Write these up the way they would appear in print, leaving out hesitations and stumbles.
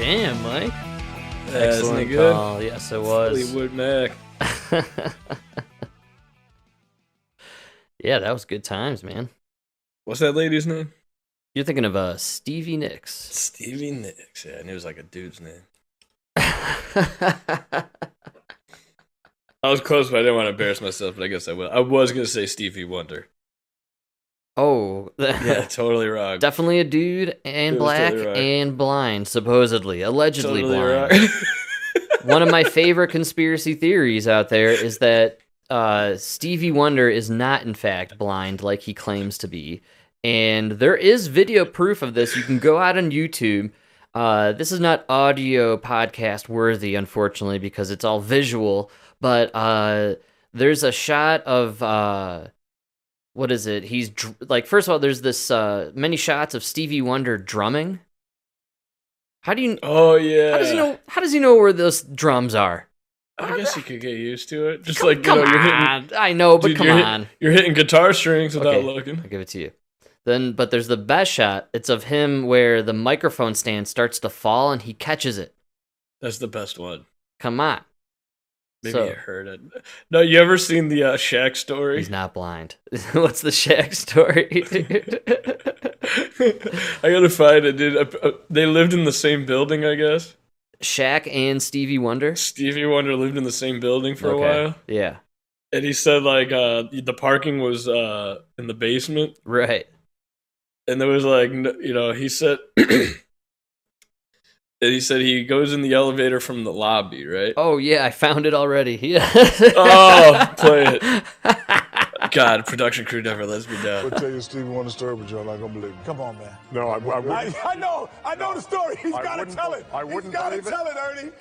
Damn, Mike. Excellent good? Call. Yes, it was. Fleetwood Mac. Yeah, that was good times, man. What's that lady's name? You're thinking of Stevie Nicks. Stevie Nicks. Yeah, I knew it was like a dude's name. I was close, but I didn't want to embarrass myself, but I guess I will. I was going to say Stevie Wonder. Oh. Yeah, totally wrong. Definitely a dude and black totally and blind, supposedly. Allegedly totally blind. One of my favorite conspiracy theories out there is that Stevie Wonder is not, in fact, blind like he claims to be. And there is video proof of this. You can go out on YouTube. This is not audio podcast worthy, unfortunately, because it's all visual. But there's a shot of... what is it? He's first of all, there's this many shots of Stevie Wonder drumming. How do you? Oh yeah. How does he know where those drums are? I guess you could get used to it. Just you're hitting. I know, but come on. You're hitting guitar strings without looking. I'll give it to you. But there's the best shot. It's of him where the microphone stand starts to fall and he catches it. That's the best one. Come on. Maybe I heard it. No, you ever seen the Shaq story? He's not blind. What's the Shaq story? I gotta find it, dude. They lived in the same building, I guess. Shaq and Stevie Wonder? Stevie Wonder lived in the same building for a while. Yeah. And he said, the parking was in the basement. Right. And there was, he said... And he said he goes in the elevator from the lobby, right? Oh, yeah, I found it already. Yeah. Oh, play it. God, production crew never lets me down. I'll tell you Stevie Wonder story, but you're not going to believe me. Come on, man. No, I wouldn't. I know the story. He's got to tell it. I wouldn't He's got to tell it, Ernie.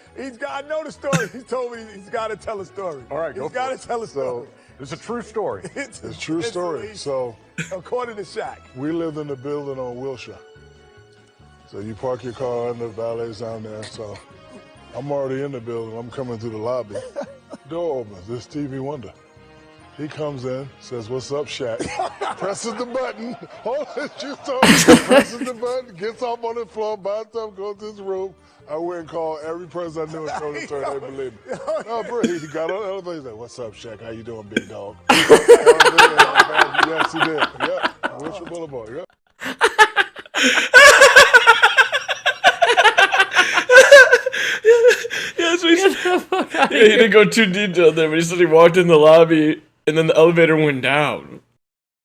I know the story. He told me he's got to tell a story. All right, He's got to tell a story. It's a true story. It's a true story. So, according to Shaq. We lived in the building on Wilshire. So you park your car and the valet's down there. So I'm already in the building. I'm coming through the lobby. Door opens. This Stevie Wonder. He comes in, says, "What's up, Shaq?" Presses the button. Hold on, presses the button, gets off on the floor, buys stuff, goes to his room. I went and called every person I knew and told the story. They believe me. No, Brit, he got on the elevator. He's like, "What's up, Shaq? How you doing, big dog?" Yes, he did. Yeah, Wilshire Boulevard. Yeah. He didn't go too detailed there, but he said he walked in the lobby and then the elevator went down.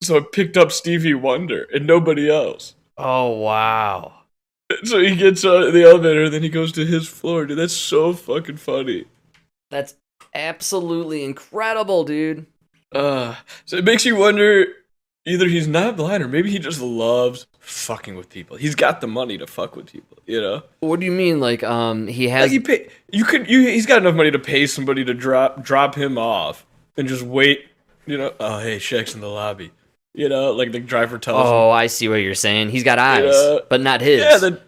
So it picked up Stevie Wonder and nobody else. Oh, wow. So he gets in the elevator and then he goes to his floor. Dude, that's so fucking funny. That's absolutely incredible, dude. So it makes you wonder, either he's not blind or maybe he just loves fucking with people. He's got the money to fuck with people, you know? What do you mean? He has... he's got enough money to pay somebody to drop him off and just wait, you know? Oh, hey, Shaq's in the lobby. You know, like the driver tells him. Oh, I see what you're saying. He's got eyes, but not his. The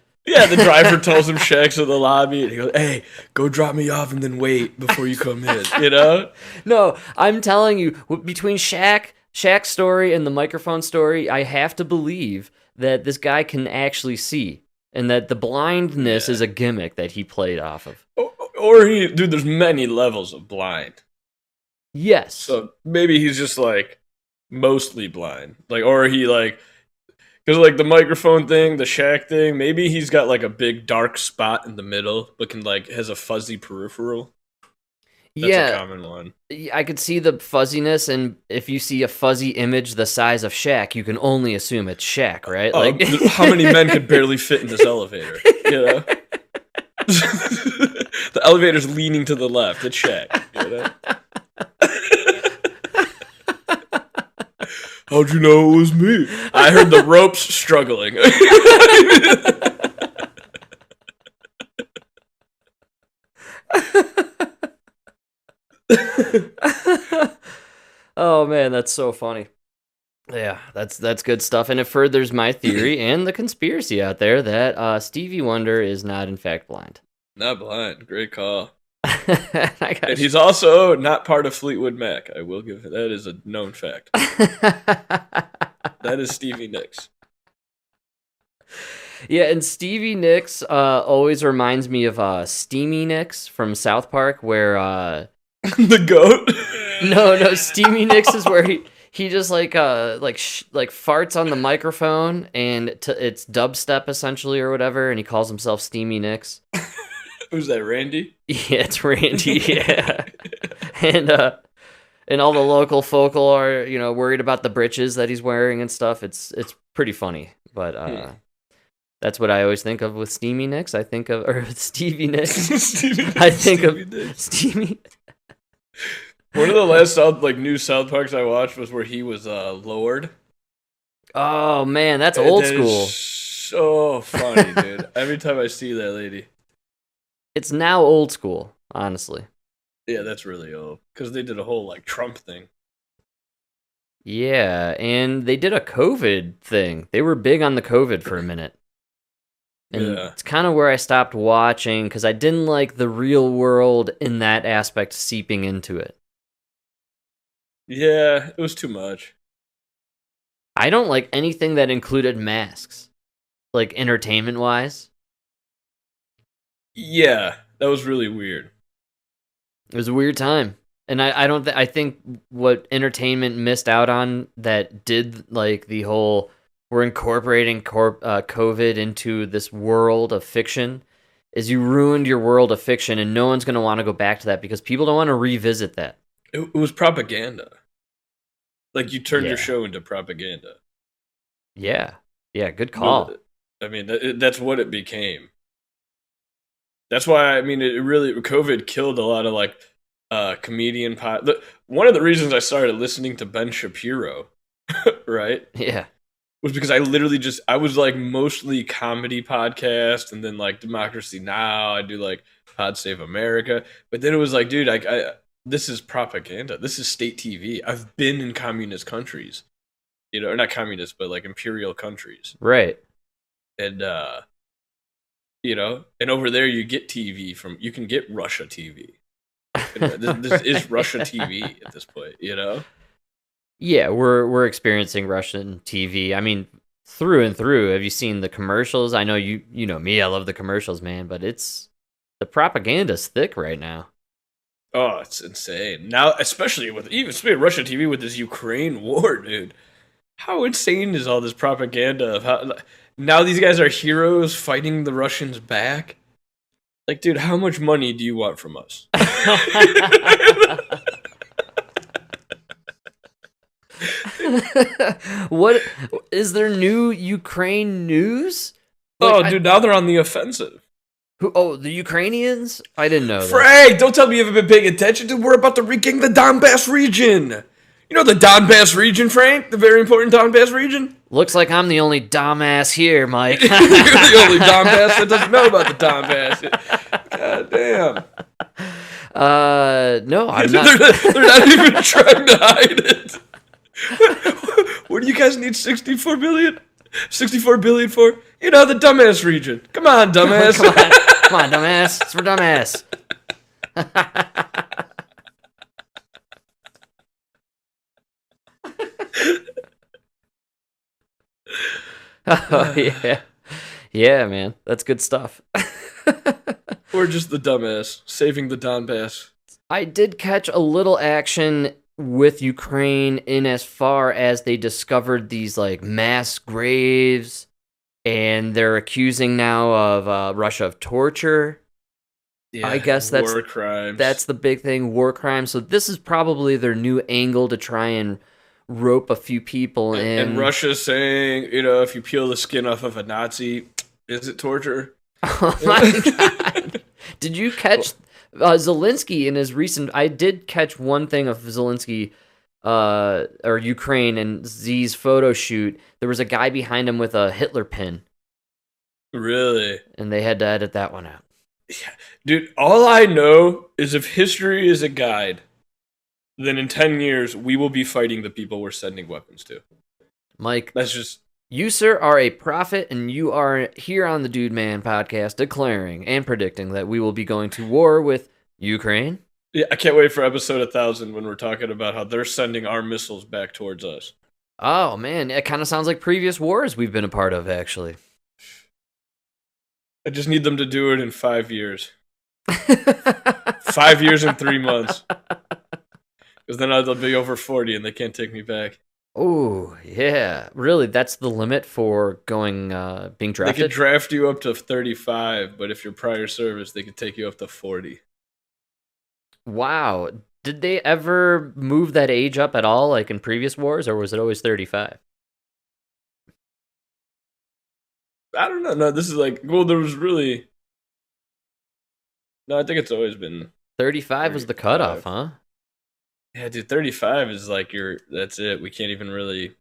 driver tells him Shaq's in the lobby and he goes, "Hey, go drop me off and then wait before you come in," you know? No, I'm telling you, between Shaq's story and the microphone story, I have to believe that this guy can actually see, and that the blindness is a gimmick that he played off of. Or there's many levels of blind. Yes. So maybe he's just mostly blind. Or he because the microphone thing, the Shaq thing, maybe he's got a big dark spot in the middle, but has a fuzzy peripheral. That's a common one. I could see the fuzziness, and if you see a fuzzy image the size of Shaq, you can only assume it's Shaq, right? How many men could barely fit in this elevator? You know? The elevator's leaning to the left. It's Shaq. You know? How'd you know it was me? I heard the ropes struggling. Oh man, that's so funny. Yeah, that's good stuff, and it furthers my theory and the conspiracy out there that Stevie Wonder is not in fact blind. Not blind. Great call. And he's also not part of Fleetwood Mac. I will give that is a known fact. That is Stevie Nicks. Yeah, and Stevie Nicks always reminds me of Steamy Nicks from South Park, where The goat. no, Steamy Nicks is where he just like farts on the microphone, and it's dubstep essentially or whatever, and he calls himself Steamy Nicks. Who's that, Randy? Yeah, it's Randy. Yeah, and all the local folk are worried about the breeches that he's wearing and stuff. It's pretty funny, but that's what I always think of with Steamy Nicks. I think of or Stevie Nicks. I think of Steamy. One of the last new South Parks I watched was where he was Lord. Oh man, that's old school. So funny, dude. Every time I see that lady. It's now old school, honestly. Yeah, that's really old. Because they did a whole Trump thing. Yeah, and they did a COVID thing. They were big on the COVID for a minute. And it's kind of where I stopped watching because I didn't like the real world in that aspect seeping into it. Yeah, it was too much. I don't like anything that included masks, like entertainment-wise. Yeah, that was really weird. It was a weird time. And I think what entertainment missed out on that did the whole we're incorporating COVID into this world of fiction is you ruined your world of fiction, and no one's going to want to go back to that because people don't want to revisit that. It was propaganda. You turned your show into propaganda. Yeah. Yeah, good call. I mean, that's what it became. That's why, it really, COVID killed a lot of comedian one of the reasons I started listening to Ben Shapiro, right? Yeah. Was because I literally I was mostly comedy podcast, and then Democracy Now! I do Pod Save America. But then it was dude, I this is propaganda. This is state TV. I've been in communist countries. Or not communist, but imperial countries. Right. And and over there you get TV you can get Russia TV. This is Russia TV at this point, Yeah, we're experiencing Russian TV. I mean, through and through. Have you seen the commercials? I know you know me. I love the commercials, man. But the propaganda's thick right now. Oh, it's insane now, especially with Russia TV with this Ukraine war, dude. How insane is all this propaganda of how now these guys are heroes fighting the Russians back? Dude, how much money do you want from us? What is there new Ukraine news? Dude, now they're on the offensive. The Ukrainians? I didn't know. Frank, don't tell me you haven't been paying attention. Dude, we're about to regain the Donbass region. You know the Donbass region, Frank? The very important Donbass region? Looks like I'm the only dumbass here, Mike. You're the only Donbass that doesn't know about the Donbass. God damn. No, I'm not. They're not even trying to hide it. What do you guys need 64 billion? 64 billion for? The dumbass region. Come on, dumbass. Come on, dumbass. It's for dumbass. Oh, yeah. Yeah, man. That's good stuff. Or just the dumbass. Saving the Donbass. I did catch a little action with Ukraine in as far as they discovered these mass graves, and they're accusing now of Russia of torture. Yeah, I guess that's war crimes. That's the big thing, war crimes. So this is probably their new angle to try and rope a few people in. And Russia's saying, if you peel the skin off of a Nazi, is it torture? Oh my God. Did you catch Zelensky in his recent... I did catch one thing of Zelensky or Ukraine and Z's photo shoot. There was a guy behind him with a Hitler pin. Really? And they had to edit that one out. Yeah. Dude, all I know is if history is a guide, then in 10 years, we will be fighting the people we're sending weapons to. Mike, that's just... You, sir, are a prophet, and you are here on the Dude Man podcast declaring and predicting that we will be going to war with Ukraine. Yeah, I can't wait for episode 1000 when we're talking about how they're sending our missiles back towards us. Oh, man, it kind of sounds like previous wars we've been a part of, actually. I just need them to do it in 5 years. 5 years and 3 months. Because then I'll be over 40 and they can't take me back. Oh, yeah. Really, that's the limit for being drafted? They could draft you up to 35, but if you're prior service, they could take you up to 40. Wow. Did they ever move that age up at all, like in previous wars, or was it always 35? I don't know. No, this is like, well, there was really... No, I think it's always been... 35 was the cutoff, huh? Yeah, dude, 35 is like that's it. We can't even really...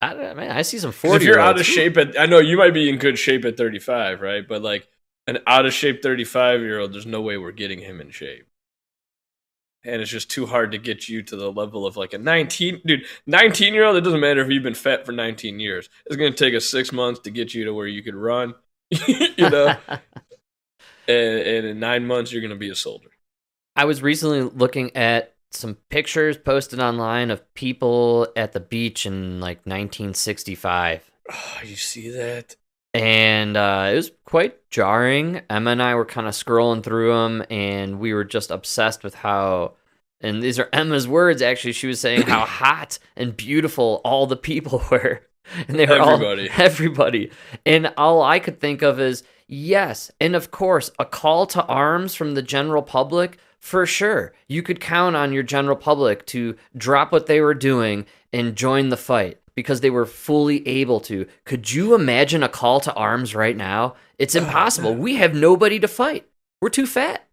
I see some 40. If you're out of shape I know you might be in good shape at 35, right? But like an out of shape 35-year-old, there's no way we're getting him in shape. And it's just too hard to get you to the level of like a 19-year-old. It doesn't matter if you've been fat for 19 years. It's going to take us 6 months to get you to where you could run, you know? and in 9 months, you're going to be a soldier. I was recently looking at some pictures posted online of people at the beach in like 1965. Oh, you see that? And it was quite jarring. Emma and I were kind of scrolling through them, and we were just obsessed with how, and these are Emma's words actually, she was saying how hot and beautiful all the people were. And they were everybody. And all I could think of is, yes, and of course, a call to arms from the general public. For sure, you could count on your general public to drop what they were doing and join the fight because they were fully able to. Could you imagine a call to arms right now? It's impossible. We have nobody to fight. We're too fat.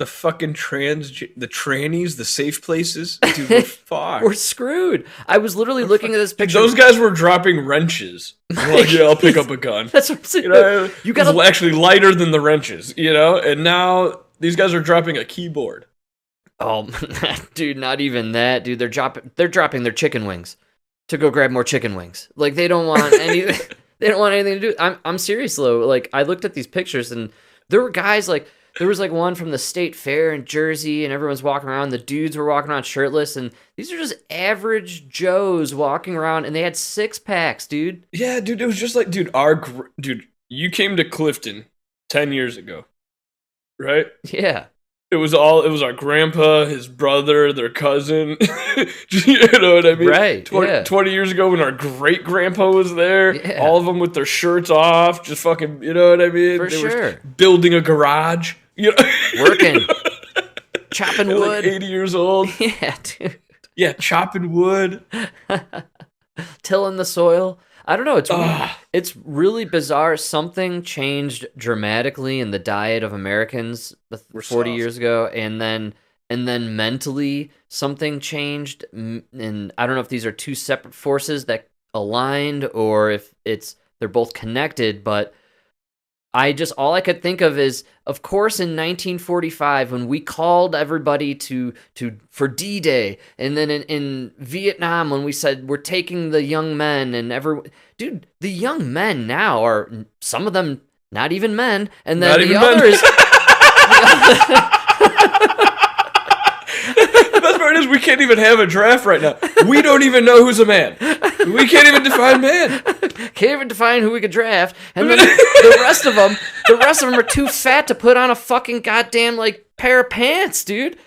The fucking the trannies, the safe places, dude, we're fucked. We're screwed. I was literally looking at this picture. Those guys were dropping wrenches. Like, yeah, I'll pick up a gun. That's what I'm saying. You know, you got actually lighter than the wrenches, you know? And now these guys are dropping a keyboard. Oh, dude, not even that, dude. They're dropping their chicken wings to go grab more chicken wings. Like they don't want anything. They don't want anything to do. I'm serious though. Like I looked at these pictures and there were guys like there was like one from the State Fair in Jersey and everyone's walking around. The dudes were walking around shirtless and these are just average Joes walking around and they had 6-packs, dude. Yeah, dude. It was just like, dude, you came to Clifton 10 years ago, right? Yeah. It was our grandpa, his brother, their cousin. You know what I mean? Right. 20 years ago when our great grandpa was there, all of them with their shirts off, just fucking, you know what I mean? For sure. Were building a garage, you know? Working. Chopping wood. Like 80 years old. Yeah, dude. Yeah, chopping wood. Tilling the soil. I don't know. It's really bizarre. Something changed dramatically in the diet of Americans 40 years ago, and then mentally something changed. And I don't know if these are two separate forces that aligned or if they're both connected. But all I could think of is, of course, in 1945 when we called everybody for D-Day, and then in Vietnam when we said we're taking the young men and dude, the young men now are some of them not even men, and then the others. The best part is we can't even have a draft right now. We don't even know who's a man. We can't even define man. Can't even define who we could draft, and then the rest of them are too fat to put on a fucking goddamn like pair of pants, dude.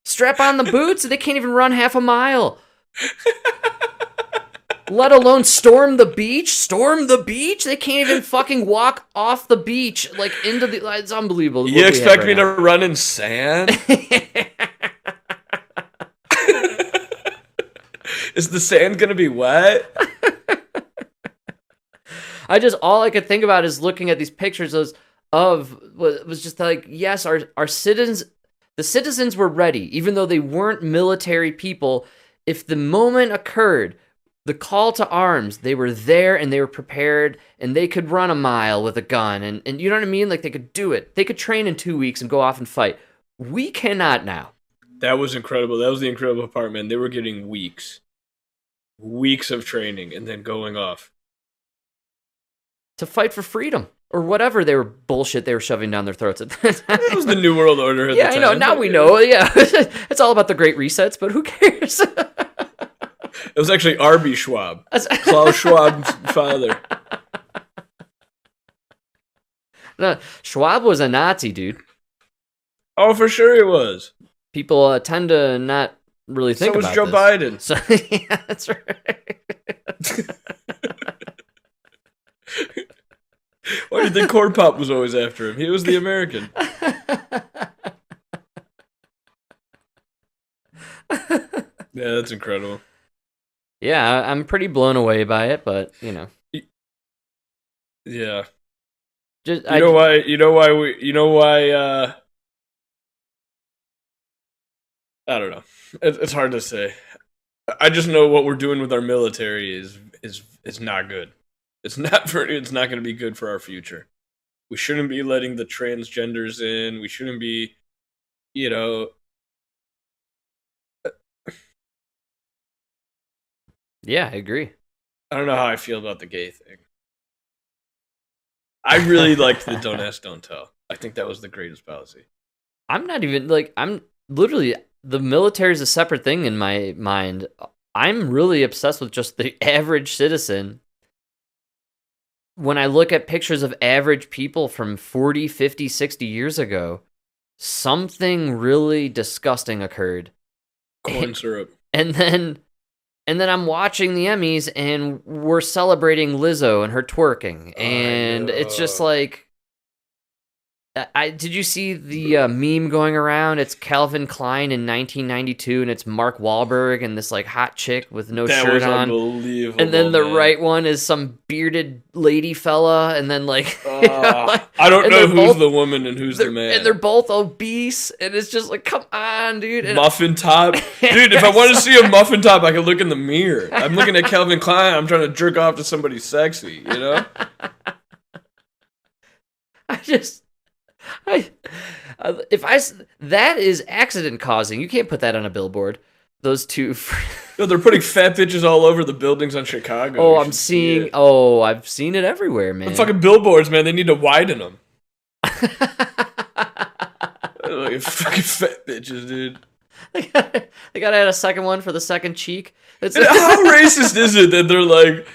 Strap on the boots, and they can't even run half a mile. Let alone storm the beach. They can't even fucking walk off the beach like into the. It's unbelievable. You expect me to run in sand? Is the sand gonna be wet? All I could think about is looking at these pictures was just like, yes, our citizens, the citizens were ready, even though they weren't military people. If the moment occurred, the call to arms, they were there and they were prepared and they could run a mile with a gun and you know what I mean? Like they could do it. They could train in 2 weeks and go off and fight. We cannot now. That was incredible. That was the incredible part, man. They were getting weeks of training and then going off to fight for freedom or whatever they were shoving down their throats at that time. It was the New World Order at the time. Yeah, I know. Now we know. Yeah. It's all about the great resets, but who cares? It was actually R.B. Schwab. Klaus Schwab's father. No, Schwab was a Nazi, dude. Oh, for sure he was. People tend to not really think about Joe this. Biden. So, yeah, that's right. Why do you think Corn Pop was always after him? He was the American. Yeah, that's incredible. Yeah, I'm pretty blown away by it, but Yeah. just You know why I don't know. It's hard to say. I just know what we're doing with our military is not good. It's not going to be good for our future. We shouldn't be letting the transgenders in. We shouldn't be, Yeah, I agree. I don't know how I feel about the gay thing. I really liked the Don't Ask, Don't Tell. I think that was the greatest policy. I'm not even I'm literally, the military is a separate thing in my mind. I'm really obsessed with just the average citizen. When I look at pictures of average people from 40, 50, 60 years ago, something really disgusting occurred. Corn syrup. And then I'm watching the Emmys and we're celebrating Lizzo and her twerking. And it's just like, did you see the meme going around? It's Calvin Klein in 1992 and it's Mark Wahlberg and this like hot chick with no shirt on. Unbelievable, and then the right one is some bearded lady fella, and then like, I don't know who's the woman and who's the man. And they're both obese, and it's just like, come on, dude. And muffin top. Dude, if I want to see a muffin top, I can look in the mirror. I'm looking at Calvin Klein, I'm trying to jerk off to somebody sexy, you know? That is accident causing. You can't put that on a billboard. Those two. No, they're putting fat bitches all over the buildings on Chicago. Oh, I've seen it everywhere, man. The fucking billboards, man. They need to widen them. Like fucking fat bitches, dude. They gotta add a second one for the second cheek. How racist is it that they're like?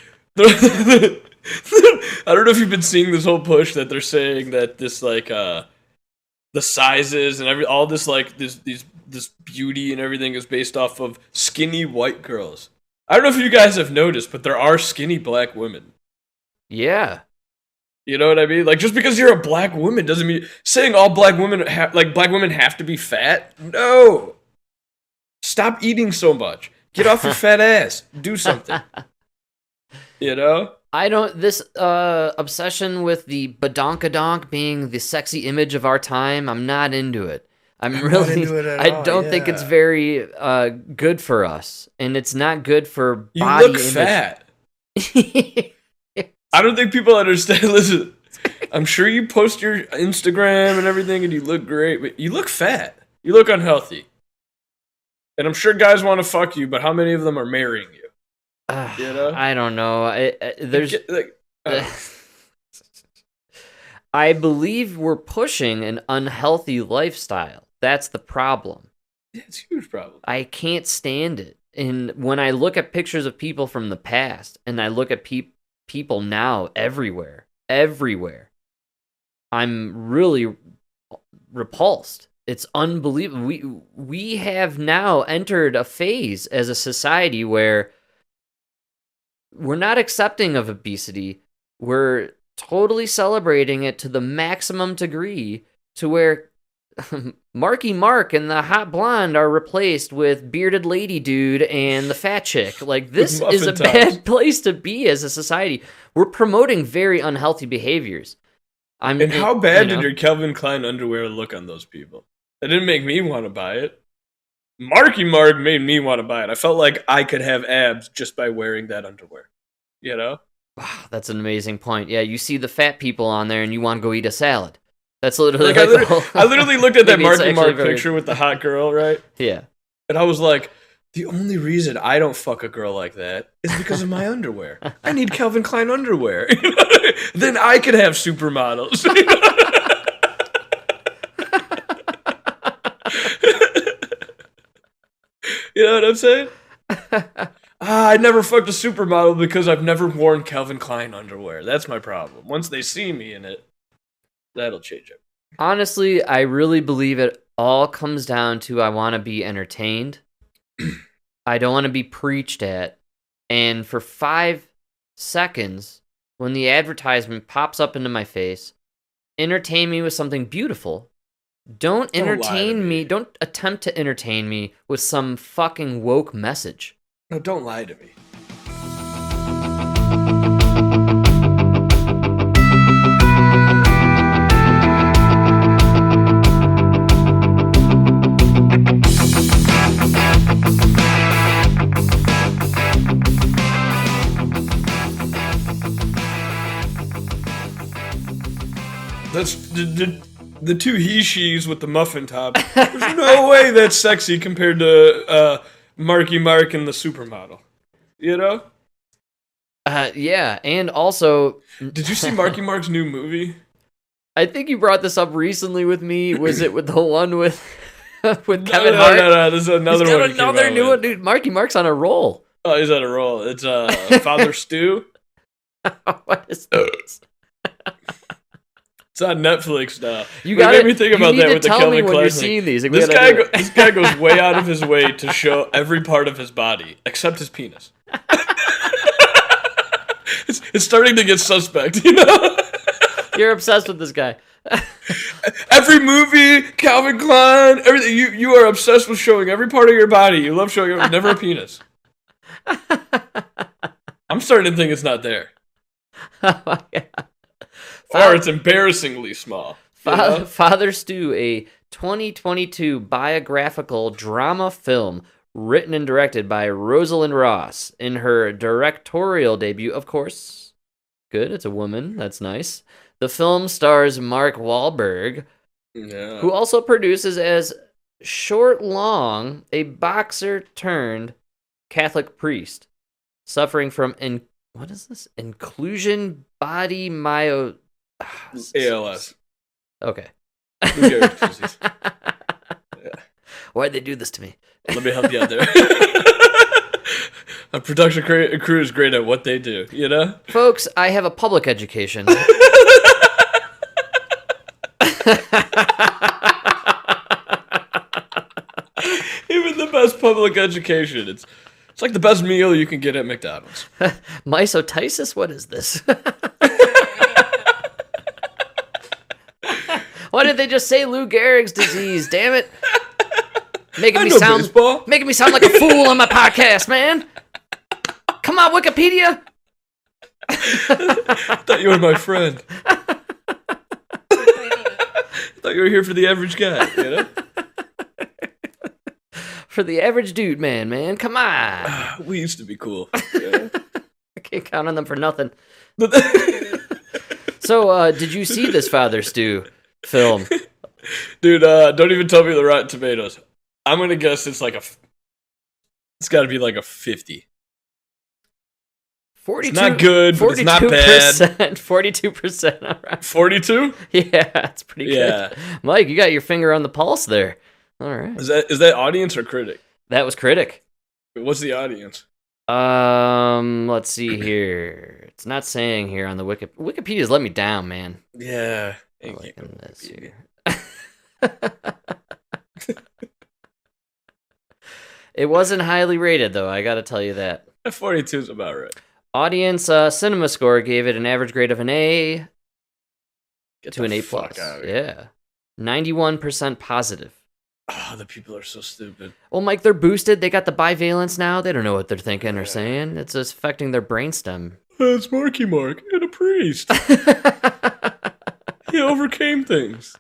I don't know if you've been seeing this whole push that they're saying that this like the sizes and all this like this beauty and everything is based off of skinny white girls. I don't know if you guys have noticed, but there are skinny black women. Yeah. You know what I mean? Like, just because you're a black woman doesn't mean saying all black women black women have to be fat. No. Stop eating so much. Get off your fat ass. Do something. You know? This obsession with the badonkadonk being the sexy image of our time, I'm not into it. I don't think it's very good for us, and it's not good for body image. You look fat. I don't think people understand. Listen, I'm sure you post your Instagram and everything, and you look great, but you look fat. You look unhealthy. And I'm sure guys want to fuck you, but how many of them are marrying you? You know? I don't know. I believe we're pushing an unhealthy lifestyle. That's the problem. Yeah, it's a huge problem. I can't stand it. And when I look at pictures of people from the past, and I look at people now everywhere, I'm really repulsed. It's unbelievable. We have now entered a phase as a society where we're not accepting of obesity. We're totally celebrating it to the maximum degree, to where Marky Mark and the hot blonde are replaced with bearded lady dude and the fat chick. Like, this is a bad place to be as a society. We're promoting very unhealthy behaviors. How bad did your Calvin Klein underwear look on those people? That didn't make me want to buy it. Marky Mark made me want to buy it. I felt like I could have abs just by wearing that underwear. You know? Wow, that's an amazing point. Yeah, you see the fat people on there and you want to go eat a salad. That's literally I literally looked at that Marky Mark picture with the hot girl, right? Yeah. And I was like, the only reason I don't fuck a girl like that is because of my underwear. I need Calvin Klein underwear. Then I could have supermodels. You know what I'm saying? I never fucked a supermodel because I've never worn Calvin Klein underwear. That's my problem. Once they see me in it. That'll change it. Honestly, I really believe it all comes down to I want to be entertained. I don't want to be preached at. And for 5 seconds, when the advertisement pops up into my face, entertain me with something beautiful. Don't entertain me. Don't attempt to entertain me with some fucking woke message. No, don't lie to me. That's the two he-she's with the muffin top. There's no way that's sexy compared to Marky Mark and the supermodel. You know? Yeah, and also... Did you see Marky Mark's new movie? I think you brought this up recently with me. Was it with the one with Kevin Hart? No, this is another one. Another new one, dude. Marky Mark's on a roll. Oh, he's on a roll. It's Father Stew. What is this? It's on Netflix now. You got made me think about that with the Kelvin Klein thing. These. This guy goes way out of his way to show every part of his body except his penis. It's starting to get suspect, you know? You're obsessed with this guy. Every movie, Calvin Klein, everything. You are obsessed with showing every part of your body. You love showing never a penis. I'm starting to think it's not there. Oh my God. Or it's embarrassingly small. Father Stew, a 2022 biographical drama film written and directed by Rosalind Ross in her directorial debut, of course. Good, it's a woman. That's nice. The film stars Mark Wahlberg, who also produces as Short Long, a boxer turned Catholic priest, suffering from what is this? Inclusion body ALS. Okay. Yeah. Why'd they do this to me? Let me help you out there. A production crew is great at what they do, you know? Folks, I have a public education. Even the best public education, it's like the best meal you can get at McDonald's. Mysotitis? What is this? Why did they just say Lou Gehrig's disease? Damn it! Making me sound like a fool on my podcast, man. Come on, Wikipedia. I thought you were my friend. I thought you were here for the average guy, you know? For the average dude, man. Come on. We used to be cool. Yeah. I can't count on them for nothing. So, did you see this Father Stew film? Dude, don't even tell me the Rotten Tomatoes. I'm gonna guess it's gotta be like a 50. 42, it's not good, but it's not bad. 42%. All right. 42? Yeah, that's pretty good. Yeah. Mike, you got your finger on the pulse there. All right. Is that audience or critic? That was critic. What's the audience? Let's see here. It's not saying here on the Wikipedia's let me down, man. Yeah. I'm liking this here. It wasn't highly rated, though. I got to tell you that. 42 is about right. Audience Cinema Score gave it an average grade of an A to an A+. Yeah. 91% positive. Oh, the people are so stupid. Well, Mike, they're boosted. They got the bivalence now. They don't know what they're thinking or saying. It's just affecting their brainstem. It's Marky Mark and a priest. He overcame things.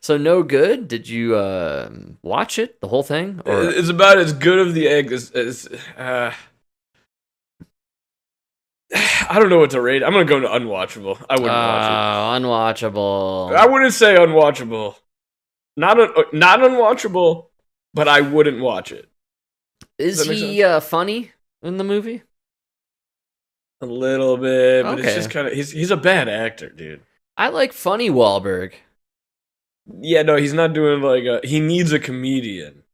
So no good? Did you watch it, the whole thing? Or? It's about as good of the egg as I don't know what to rate. I'm gonna go to unwatchable. I wouldn't watch it. Unwatchable. I wouldn't say unwatchable. Not unwatchable, but I wouldn't watch it. Is he funny in the movie? A little bit, but Okay. it's just kind of he's a bad actor, dude. I like funny Wahlberg. Yeah, no, he's not doing he needs a comedian.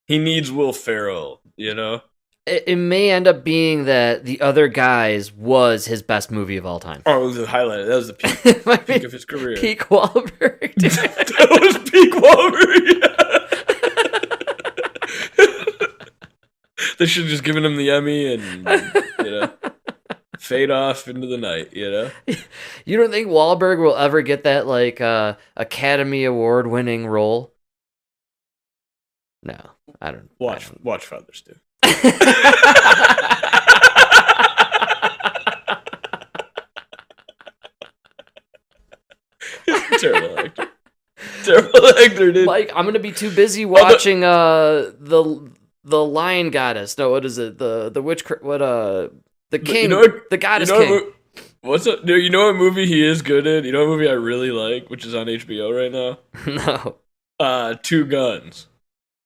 He needs Will Ferrell, you know? It may end up being that The Other Guys was his best movie of all time. Oh, it was the highlight. That was the peak of his career. Peak Wahlberg. That was peak Wahlberg. They should have just given him the Emmy and, fade off into the night, You don't think Wahlberg will ever get that, like, Academy Award-winning role? No, I don't. Watch Father's Day. Terrible actor. Terrible actor, dude. Like, I'm gonna be too busy watching the Lion Goddess. No, what is it? The witch? The king? The Goddess King. What's up, dude? You know what movie he is good in? You know what movie I really like, which is on HBO right now? No. Two Guns.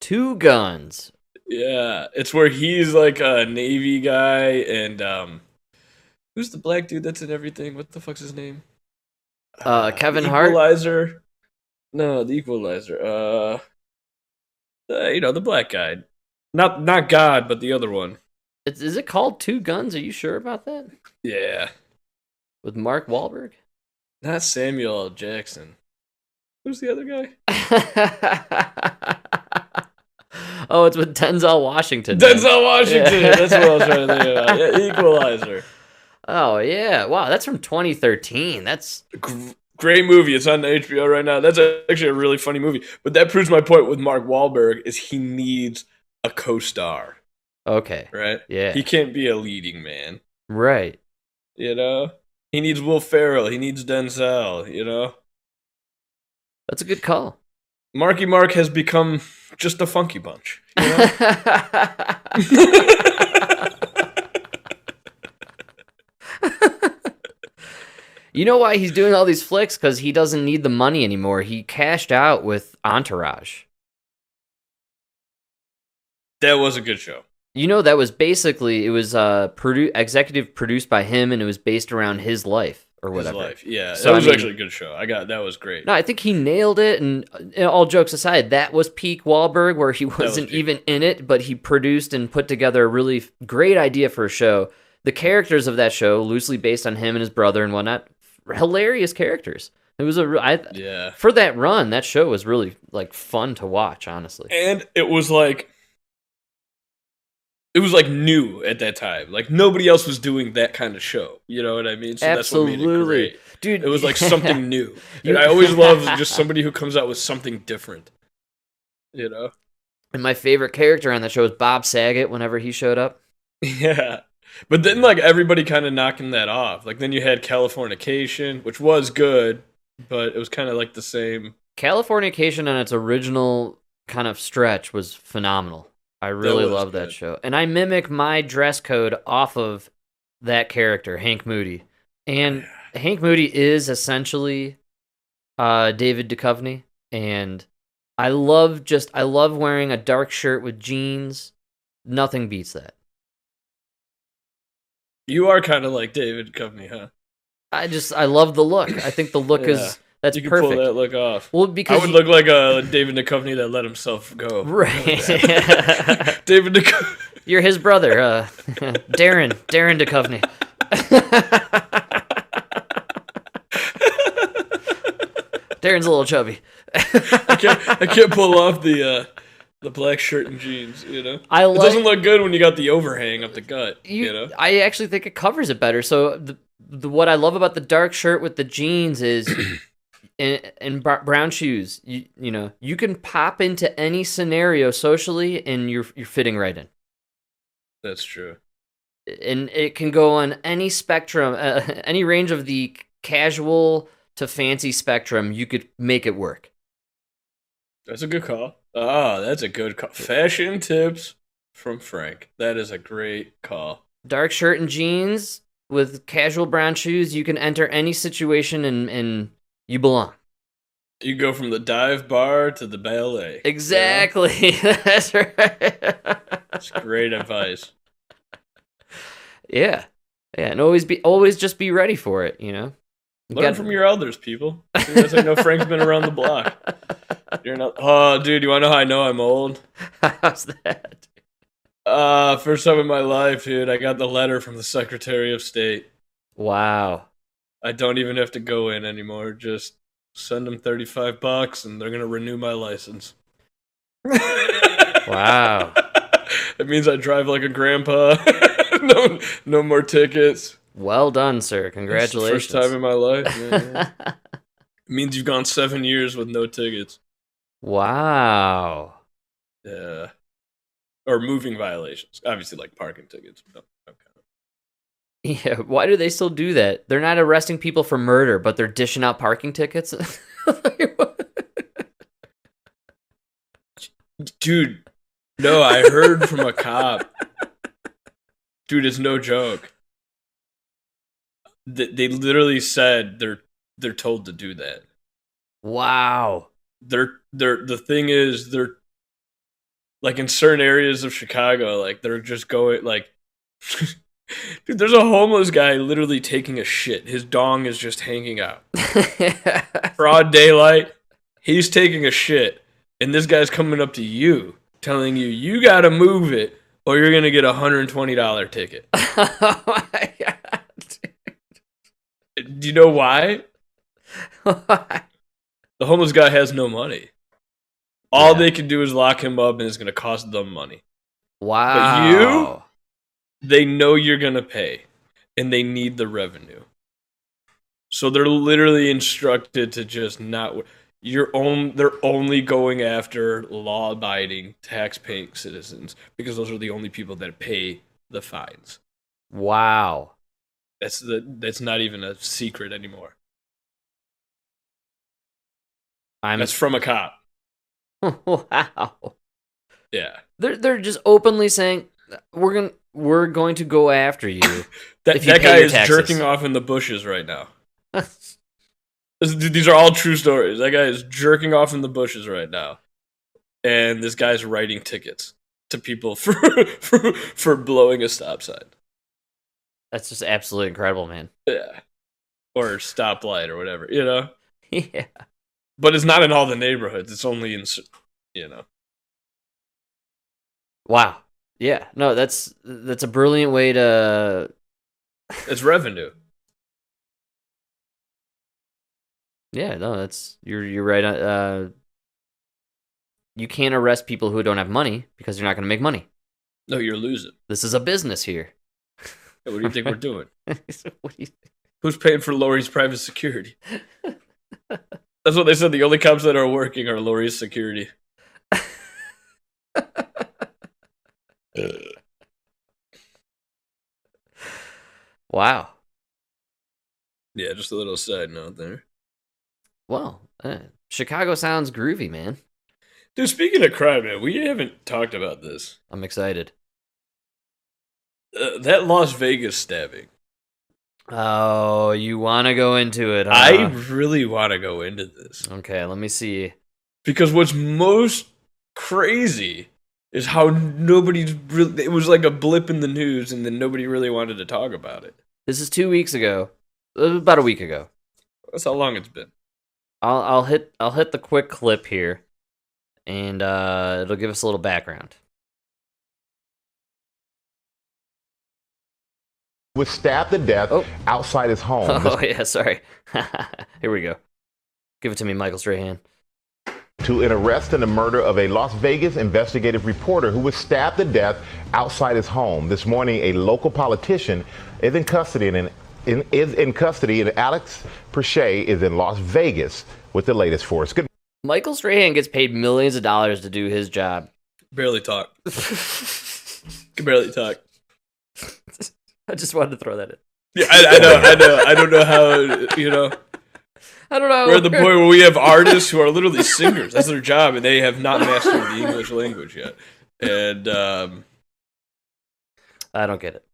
Two Guns. Yeah, it's where he's like a Navy guy, and who's the black dude that's in everything? What the fuck's his name? Kevin Hart. Equalizer. No, the Equalizer. The black guy, not God, but the other one. Is it called Two Guns? Are you sure about that? Yeah. With Mark Wahlberg? Not Samuel L. Jackson. Who's the other guy? Oh, it's with Denzel Washington. Denzel Washington. Yeah. That's what I was trying to think about. Yeah, Equalizer. Oh, yeah. Wow, that's from 2013. That's great movie. It's on HBO right now. That's actually a really funny movie. But that proves my point with Mark Wahlberg is he needs a co-star. Okay. Right? Yeah. He can't be a leading man. Right. He needs Will Ferrell. He needs Denzel, That's a good call. Marky Mark has become just a funky bunch. You know why he's doing all these flicks? Because he doesn't need the money anymore. He cashed out with Entourage. That was a good show. That was basically, it was executive produced by him, and it was based around his life or whatever. His life, yeah. So, that was actually a good show. That was great. No, I think he nailed it, and all jokes aside, that was peak Wahlberg, where he wasn't even in it, but he produced and put together a really great idea for a show. The characters of that show, loosely based on him and his brother and whatnot, hilarious characters. It was for that run, that show was really like fun to watch, honestly. And it was like new at that time. Like nobody else was doing that kind of show. You know what I mean? So absolutely. That's what made it great. Dude, it was like something new. And I always love just somebody who comes out with something different. And my favorite character on that show was Bob Saget whenever he showed up. Yeah. But then like everybody kind of knocking that off. Like then you had Californication, which was good, but it was kind of like the same. Californication on its original kind of stretch was phenomenal. I really love that show. And I mimic my dress code off of that character, Hank Moody. And Hank Moody is essentially David Duchovny. And I love wearing a dark shirt with jeans. Nothing beats that. You are kind of like David Duchovny, huh? I love the look. I think the look is... That's you can perfect. Pull that look off. Well, because I would look like a David Duchovny that let himself go. Right. David Duchovny. You're his brother, Darren Duchovny. Darren's a little chubby. I can't pull off the black shirt and jeans. It doesn't look good when you got the overhang of the gut. I actually think it covers it better. So what I love about the dark shirt with the jeans is. And brown shoes, you can pop into any scenario socially, and you're fitting right in. That's true. And it can go on any spectrum, any range of the casual to fancy spectrum. You could make it work. That's a good call. That's a good call. Fashion tips from Frank. That is a great call. Dark shirt and jeans with casual brown shoes. You can enter any situation and you belong. You go from the dive bar to the ballet. Exactly. That's right. That's great advice. Yeah. And always just be ready for it, Learn from your elders, people. That's how I know Frank's been around the block. You're not. Oh, dude, you want to know how I know I'm old? How's that? First time in my life, dude. I got the letter from the Secretary of State. Wow. I don't even have to go in anymore. Just send them $35 and they're going to renew my license. Wow. It means I drive like a grandpa. No more tickets. Well done, sir. Congratulations. First time in my life. Yeah. It means you've gone 7 years with no tickets. Wow. Yeah. Or moving violations. Obviously, like parking tickets. No, okay. Yeah, why do they still do that? They're not arresting people for murder, but they're dishing out parking tickets? Dude, no, I heard from a cop. Dude, it's no joke. They literally said they're told to do that. Wow. The thing is, they're like in certain areas of Chicago, like they're just going like dude, there's a homeless guy literally taking a shit. His dong is just hanging out. Broad daylight, he's taking a shit. And this guy's coming up to you, telling you gotta move it, or you're gonna get a $120 ticket. Oh my god. Do you know why? Why? The homeless guy has no money. All they can do is lock him up, and it's gonna cost them money. Wow. But they know you're gonna pay, and they need the revenue. So they're literally instructed to just not. They're only going after law-abiding, tax-paying citizens because those are the only people that pay the fines. Wow. That's not even a secret anymore. That's from a cop. Wow. Yeah. They're just openly saying we're going to go after you. that guy is jerking off in the bushes right now. These are all true stories. That guy is jerking off in the bushes right now, and this guy's writing tickets to people for blowing a stop sign. That's just absolutely incredible, man. Yeah, or stoplight or whatever, you know. Yeah, but it's not in all the neighborhoods. It's only in, you know. Wow. Yeah. No, that's a brilliant way to. It's revenue. Yeah, no, you're right. You can't arrest people who don't have money because you're not going to make money. No, you're losing. This is a business here. Yeah, what do you think we're doing? What do you think? Who's paying for Lori's private security? That's what they said. The only cops that are working are Lori's security. Wow. Yeah, just a little side note there. Well, Chicago sounds groovy, man. Dude, speaking of crime, man, we haven't talked about this. I'm excited. That Las Vegas stabbing. Oh, you want to go into it, huh? I really want to go into this. Okay, let me see. Because what's most crazy is how nobody's really... It was like a blip in the news, and then nobody really wanted to talk about it. This is 2 weeks ago. About a week ago. That's how long it's been. I'll hit the quick clip here, and it'll give us a little background. Was stabbed to death outside his home. Oh yeah, sorry. Here we go. Give it to me, Michael Strahan. To an arrest in the murder of a Las Vegas investigative reporter who was stabbed to death outside his home. This morning, a local politician is in custody, and Alex Perche is in Las Vegas with the latest for us. Good. Michael Strahan gets paid millions of dollars to do his job. Barely talk. Can barely talk. I just wanted to throw that in. Yeah, I know. I don't know how, you know. I don't know. We're at the point where we have artists who are literally singers. That's their job, and they have not mastered the English language yet. And I don't get it.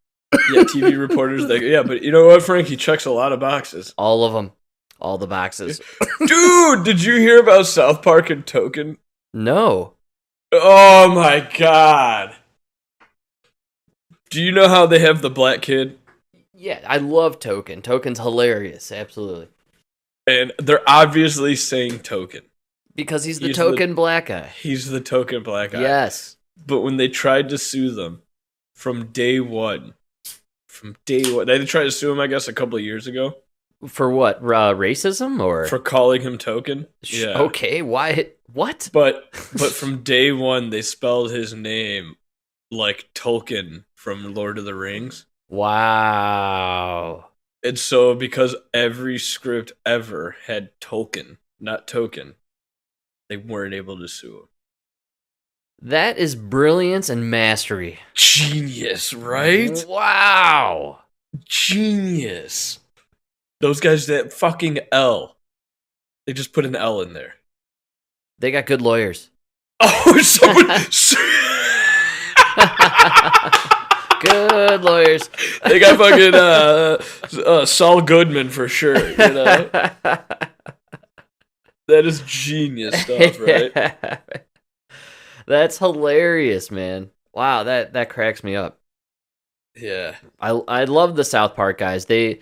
Yeah, TV reporters. But you know what, Frank? He checks a lot of boxes. All of them. All the boxes. Dude, did you hear about South Park and Token? No. Oh my god. Do you know how they have the black kid? Yeah, I love Token. Token's hilarious, absolutely. And they're obviously saying Token. Because he's the token black guy. He's the token black guy. Yes. But when they tried to sue them, from day one. From day one. They tried to sue him, I guess, a couple of years ago. For what? Racism or for calling him Token? Yeah. Okay, why? What? But from day one, they spelled his name like Tolkien from Lord of the Rings. Wow. And so, because every script ever had Tolkien, not Token, they weren't able to sue him. That is brilliance and mastery. Genius, right? Wow. Genius. Those guys, that fucking L. They just put an L in there. They got good lawyers. Oh, someone... Good lawyers. They got fucking Saul Goodman for sure, you know? That is genius stuff, right? That's hilarious, man. Wow, that cracks me up. Yeah. I love the South Park guys. They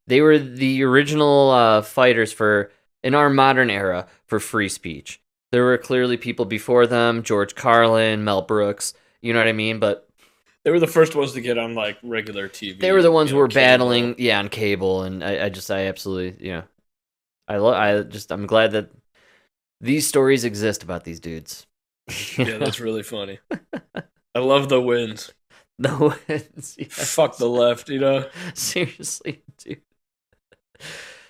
were the original fighters for, in our modern era, for free speech. There were clearly people before them, George Carlin, Mel Brooks, you know what I memean? But they were the first ones to get on like regular TV. They were the ones who were battling, on cable, and I absolutely, I'm glad that these stories exist about these dudes. Yeah, that's really funny. I love the wins. The wins. Yes. Fuck the left, you know? Seriously, dude.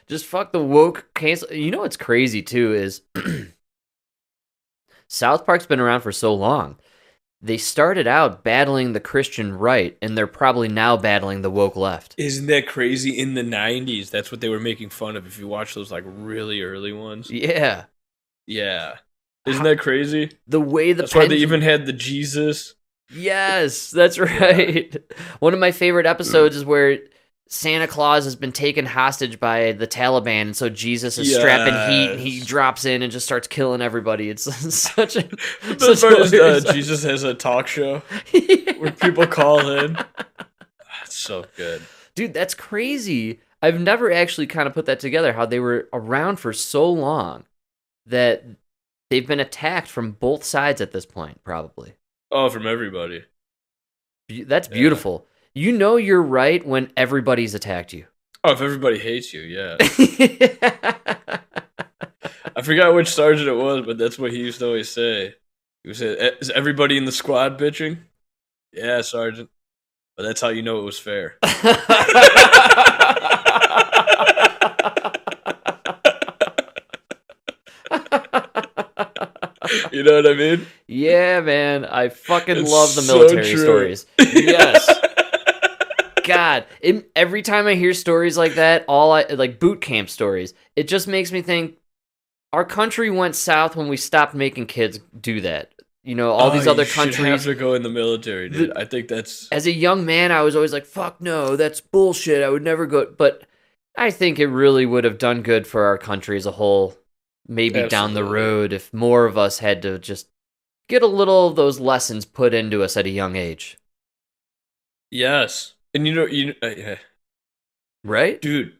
Just fuck the woke cancel. You know what's crazy, too, is South Park's been around for so long. They started out battling the Christian right, and they're probably now battling the woke left. Isn't that crazy? In the 90s, that's what they were making fun of if you watch those like really early ones. Yeah. Yeah. Isn't that crazy? The way that's why they even had the Jesus. Yes, that's right. Yeah. One of my favorite episodes is where Santa Claus has been taken hostage by the Taliban, and so Jesus is strapped in heat, and he drops in and just starts killing everybody. It's such a... Jesus has a talk show where people call in. That's so good. Dude, that's crazy. I've never actually kind of put that together, how they were around for so long that they've been attacked from both sides at this point, probably. Oh, from everybody. That's beautiful. Yeah. You know you're right when everybody's attacked you. Oh, if everybody hates you, yeah. I forgot which sergeant it was, but that's what he used to always say. He would say, "Is everybody in the squad bitching?" Yeah, Sergeant. But that's how you know it was fair. You know what I mean? Yeah, man. I fucking love the military stories. Yes. God, every time I hear stories like that, like boot camp stories, it just makes me think our country went south when we stopped making kids do that. You know, all these other countries have to go in the military, dude. I think that's... As a young man, I was always like, fuck no, that's bullshit. I would never go. But I think it really would have done good for our country as a whole. Maybe down the road, if more of us had to just get a little of those lessons put into us at a young age. Yes. And right? Dude,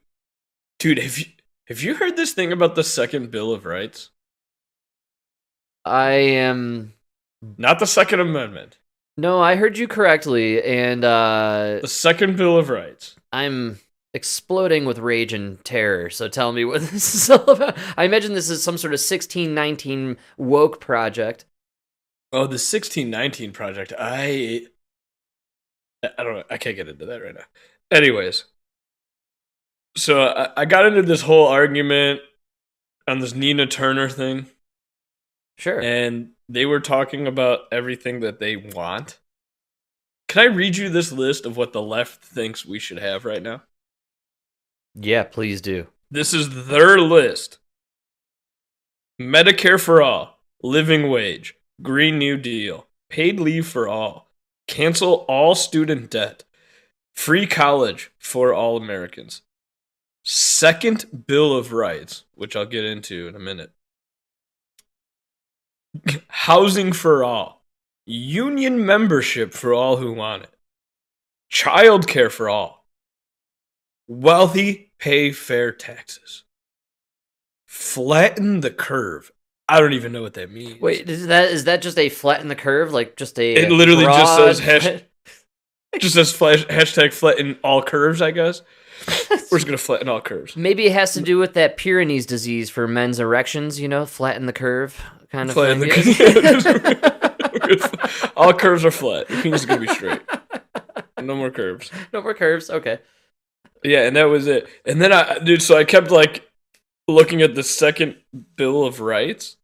have you heard this thing about the Second Bill of Rights? I am... Not the Second Amendment. No, I heard you correctly, and the Second Bill of Rights. I'm exploding with rage and terror, so tell me what this is all about. I imagine this is some sort of 1619 woke project. Oh, the 1619 project. I don't know. I can't get into that right now. Anyways, so I got into this whole argument on this Nina Turner thing. Sure. And they were talking about everything that they want. Can I read you this list of what the left thinks we should have right now? Yeah, please do. This is their list. Medicare for all, living wage, Green New Deal, paid leave for all, cancel all student debt, free college for all Americans, Second Bill of Rights, which I'll get into in a minute, housing for all, union membership for all who want it, childcare for all, wealthy pay fair taxes, flatten the curve. I don't even know what that means. Wait, is that just a flatten the curve? Like just a... It literally just says Just says hashtag flatten all curves, I guess. We're just going to flatten all curves. Maybe it has to do with that Pyrenees disease for men's erections, flatten the curve kind of flatten thing. All curves are flat. It means it's going to be straight. No more curves. No more curves. Okay. Yeah, and that was it. And then I kept looking at the second Bill of Rights.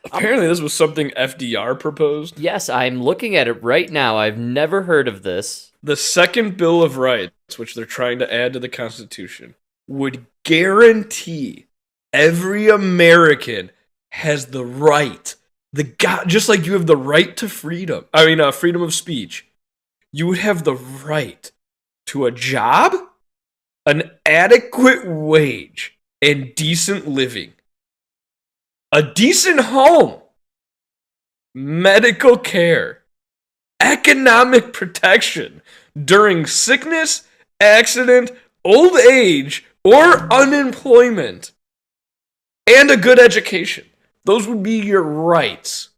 Apparently this was something FDR proposed. Yes, I'm looking at it right now. I've never heard of this. The second Bill of Rights, which they're trying to add to the Constitution, would guarantee every American has the right, just like you have the right to freedom. Freedom of speech. You would have the right to a job, an adequate wage, and decent living. A decent home, medical care, economic protection during sickness, accident, old age, or unemployment, and a good education. Those would be your rights.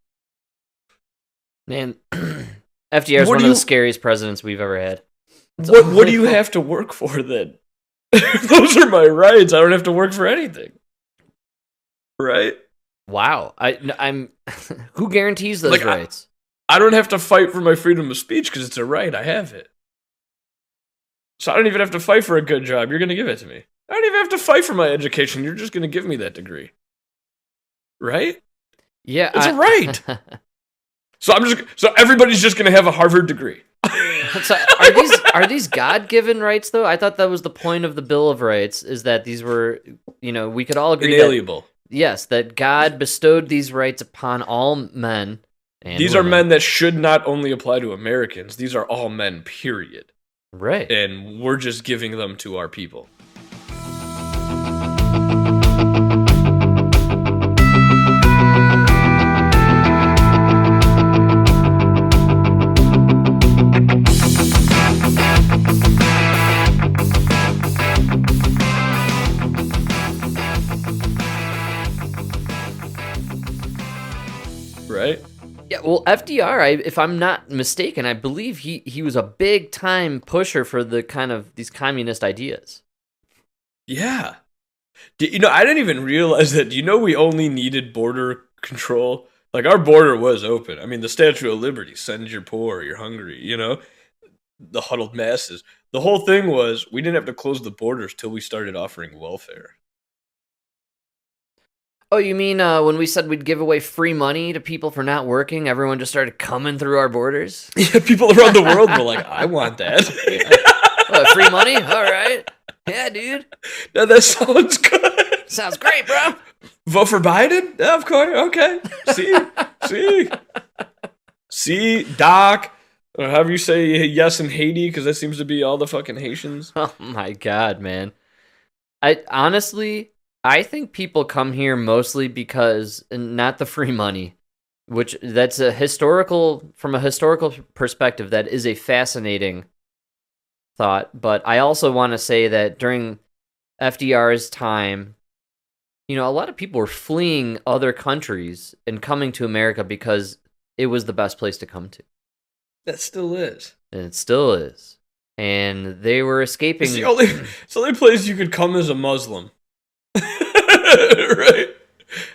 Man, FDR is one of the scariest presidents we've ever had. What do you have to work for then? Those are my rights. I don't have to work for anything. Right? Wow. I'm who guarantees those rights? I don't have to fight for my freedom of speech because it's a right. I have it. So I don't even have to fight for a good job. You're going to give it to me. I don't even have to fight for my education. You're just going to give me that degree. Right? Yeah. It's a right. So everybody's just going to have a Harvard degree. So are these God-given rights though? I thought that was the point of the Bill of Rights, is that these were, we could all agree inalienable. Yes, that God bestowed these rights upon all men. And these women. are men that should not only apply to Americans. These are all men, period. Right. And we're just giving them to our people. Right? Yeah, well, FDR, if I'm not mistaken, I believe he was a big time pusher for the kind of these communist ideas. Yeah. I didn't even realize that. Do you know we only needed border control? Our border was open. I mean, the Statue of Liberty, send your poor, you're hungry, the huddled masses. The whole thing was we didn't have to close the borders till we started offering welfare. Oh, you mean when we said we'd give away free money to people for not working, everyone just started coming through our borders? Yeah, people around the world were like, I want that. Free money? All right. Yeah, dude. No, that sounds good. Sounds great, bro. Vote for Biden? Yeah, of course. Okay. See, Doc. Or however you say yes in Haiti, because that seems to be all the fucking Haitians. Oh, my God, man. I think people come here mostly because, not the free money, which that's from a historical perspective, that is a fascinating thought. But I also want to say that during FDR's time, a lot of people were fleeing other countries and coming to America because it was the best place to come to. That still is. And it still is. And they were escaping. It's the only place you could come as a Muslim. Right?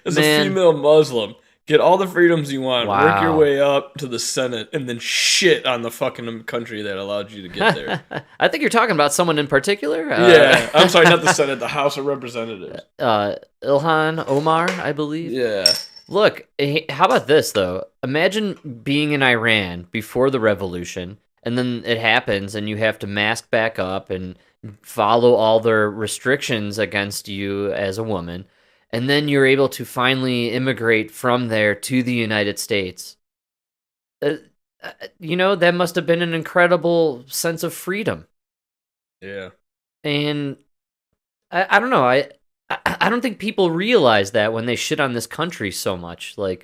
As a female Muslim, get all the freedoms you want, work your way up to the Senate, and then shit on the fucking country that allowed you to get there. I think you're talking about someone in particular. Yeah, I'm sorry, not the Senate, the House of Representatives. Ilhan Omar, I believe. Yeah. Look, how about this, though? Imagine being in Iran before the revolution, and then it happens, and you have to mask back up and follow all their restrictions against you as a woman, and then you're able to finally immigrate from there to the United States. That must have been an incredible sense of freedom. Yeah. And I don't know, I don't think people realize that when they shit on this country so much. I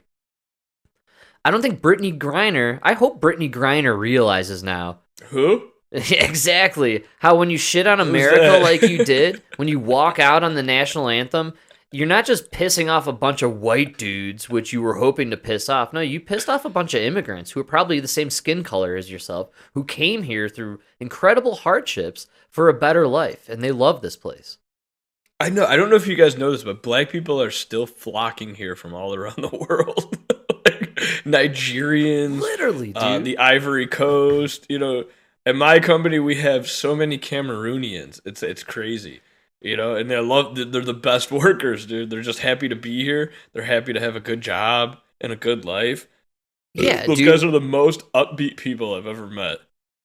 don't think I hope Brittany Griner realizes now. Who? Exactly. How when you shit on America like you did, when you walk out on the national anthem, you're not just pissing off a bunch of white dudes, which you were hoping to piss off. No, you pissed off a bunch of immigrants who are probably the same skin color as yourself, who came here through incredible hardships for a better life, and they love this place. I know. I don't know if you guys know this, but black people are still flocking here from all around the world. Like Nigerians, literally, dude. The Ivory Coast. At my company we have so many Cameroonians. It's crazy. And they're the best workers, dude. They're just happy to be here. They're happy to have a good job and a good life. Yeah, those guys are the most upbeat people I've ever met.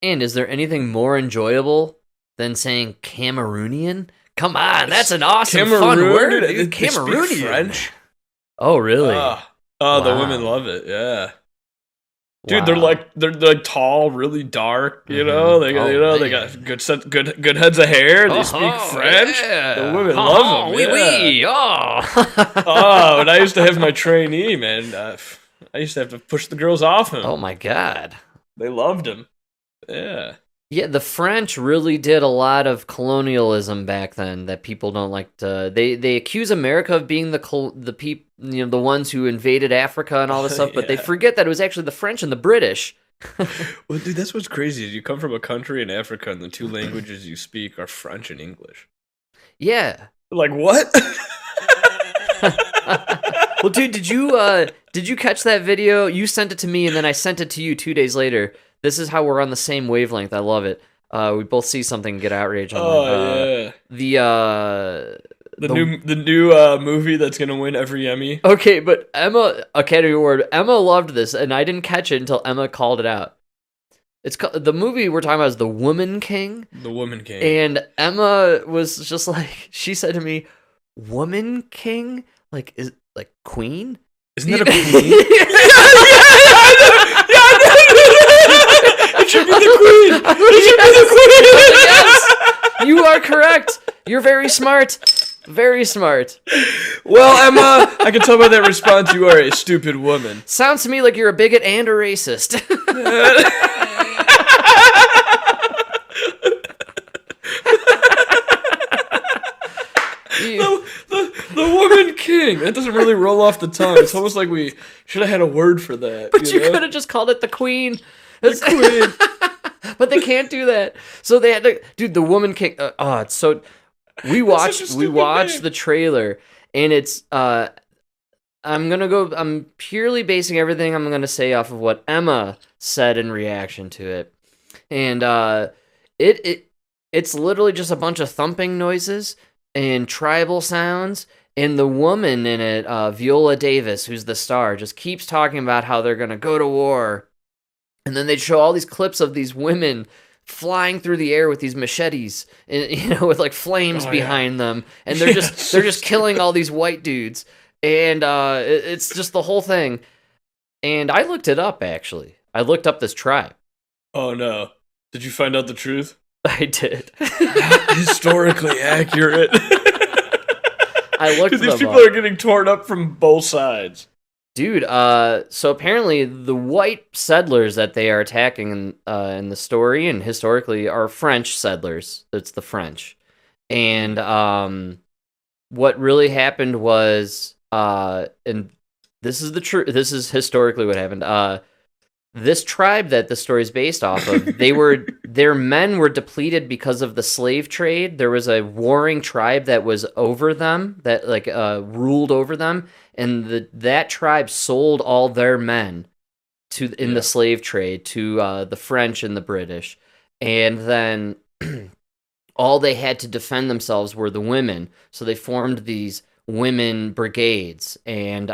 And is there anything more enjoyable than saying Cameroonian? Come on, that's an awesome, fun word, dude. Cameroonian. French. Oh, really? Wow. The women love it. Yeah. Dude, Wow. they're like tall, really dark. They got good heads of hair. They speak French. Yeah. The women love them. Oui. When I used to have my trainee, man, I used to have to push the girls off him. Oh my God. They loved him. Yeah. Yeah, the French really did a lot of colonialism back then that people don't like to. They accuse America of being the ones who invaded Africa and all this stuff, but they forget that it was actually the French and the British. Well, dude, that's what's crazy. You come from a country in Africa, and the two languages you speak are French and English. Yeah. Like what? Well, dude, did you catch that video? You sent it to me, and then I sent it to you 2 days later. This is how we're on the same wavelength. I love it. We both see something and get outraged on yeah. The new movie that's gonna win every Emmy. Okay, but Academy Award. Emma loved this, and I didn't catch it until Emma called it out. It's the movie we're talking about is The Woman King. The Woman King. And Emma was just like, she said to me, "Woman King, like is like queen? Isn't that a queen?" It should be the queen. It should be the queen. Yes, you are correct. You're very smart. Very smart. Well, Emma, I can tell by that response you are a stupid woman. Sounds to me like you're a bigot and a racist. The Woman King. That doesn't really roll off the tongue. It's almost like we should have had a word for that. But you could have just called it the Queen. The Queen. But they can't do that. So they had to, dude. The Woman King. It's so. We watched the trailer, and it's. I'm purely basing everything I'm gonna say off of what Emma said in reaction to it, and it's literally just a bunch of thumping noises and tribal sounds. And the woman in it, Viola Davis, who's the star, just keeps talking about how they're gonna go to war. And then they'd show all these clips of these women flying through the air with these machetes, and, with like flames behind them, and they're just killing all these white dudes, and it's just the whole thing. And I looked it up, actually. I looked up this tribe. Oh no! Did you find out the truth? I did. Historically accurate. I looked them these people up. Are getting torn up from both sides. Dude, so apparently the white settlers that they are attacking in the story and historically are French settlers. It's the French. And what really happened was, and this is the truth, this is historically what happened. This tribe that the story is based off of, their men were depleted because of the slave trade. There was a warring tribe that was over them, that ruled over them, and that tribe sold all their men in the slave trade to the French and the British, and then all they had to defend themselves were the women. So they formed these women brigades, and